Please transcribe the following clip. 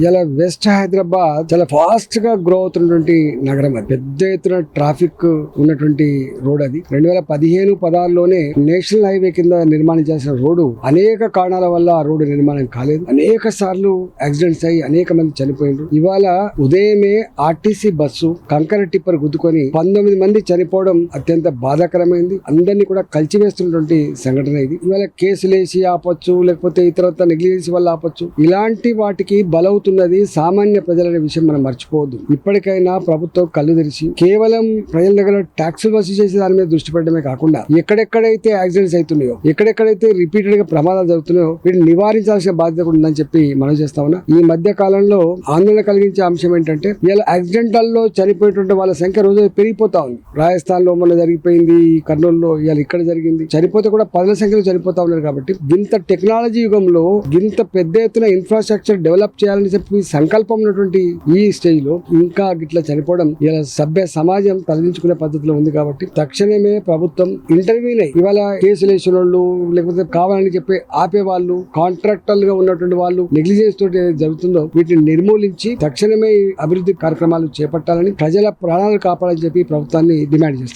ఇలా వెస్ట్ హైదరాబాద్ చాలా ఫాస్ట్ గా గ్రో అవుతున్నటువంటి నగరం. అది పెద్ద ఎత్తున ట్రాఫిక్ ఉన్నటువంటి రోడ్. అది 2015-16లోనే నేషనల్ హైవే కింద నిర్మాణించాల్సిన రోడ్డు అనేక కారణాల వల్ల ఆ రోడ్డు నిర్మాణం కాలేదు. అనేక సార్లు యాక్సిడెంట్స్ అయ్యి అనేక మంది చనిపోయినారు. ఇవాళ ఉదయమే ఆర్టీసీ బస్సు కంకర టిప్పర్ గుద్దుకొని 19 మంది చనిపోవడం అత్యంత బాధాకరమైంది. అందరినీ కూడా కలిచివేస్తున్నటువంటి సంఘటన ఇది. ఇవాళ కేసులేసి ఆపొచ్చు, లేకపోతే ఇతరత్ర నెగ్లిజెన్స్ వల్ల ఆపొచ్చు. ఇలాంటి వాటికి బలవుతున్నది సామాన్య ప్రజలనే విషయం మనం మర్చిపోవద్దు. ఇప్పటికైనా ప్రభుత్వం కళ్ళు తెరిచి కేవలం ప్రజల దగ్గర ట్యాక్సులు వసూలు చేసే దాని మీద దృష్టి పెట్టడమే కాకుండా ఎక్కడెక్కడైతే యాక్సిడెంట్స్ అవుతున్నాయో, ఎక్కడెక్కడైతే రిపీటెడ్ గా ప్రమాదాలు జరుగుతున్నాయో వీటిని నివారించాల్సిన బాధ్యత కూడా ఉందని చెప్పి మనం చేస్తా ఉన్నా. ఈ మధ్య కాలంలో ఆందోళన కలిగించే అంశం ఏంటంటే ఇలా యాక్సిడెంట్లలో చనిపోయేటువంటి వాళ్ళ సంఖ్య రోజు పెరిగిపోతా ఉంది. రాజస్థాన్ లో మొన్న జరిగిపోయింది, కర్నూలులో ఇవాళ ఇక్కడ జరిగింది. చనిపోతే కూడా 10ల సంఖ్యలో చనిపోతా ఉన్నారు. కాబట్టి ఇంత టెక్నాలజీ యుగంలో ఇంత పెద్ద ఎత్తున ఇన్ఫ్రాస్ట్రక్చర్ డెవలప్ చేయాలని చెప్పి సంకల్పం ఉన్నటువంటి ఈ స్టేజ్ లో ఇంకా గిట్లా చనిపోవడం ఇలా సభ్య సమాజం తలదించుకునే పద్ధతిలో ఉంది. కాబట్టి తక్షణమే ప్రభుత్వం ఇంటర్వ్యూన్ అయ్యి ఇవాళ కేసులు వేసిన వాళ్ళు, లేకపోతే కావాలని చెప్పి ఆపే వాళ్ళు, కాంట్రాక్టర్ గా ఉన్నటువంటి వాళ్ళు నెగ్లిజెన్స్ తోటి ఏదైతే జరుగుతుందో వీటిని నిర్మూలించి తక్షణమే అభివృద్ధి కార్యక్రమాలు చేపట్టాలని, ప్రజల ప్రాణాలు కాపాడాలని చెప్పి ప్రభుత్వాన్ని డిమాండ్ చేస్తారు.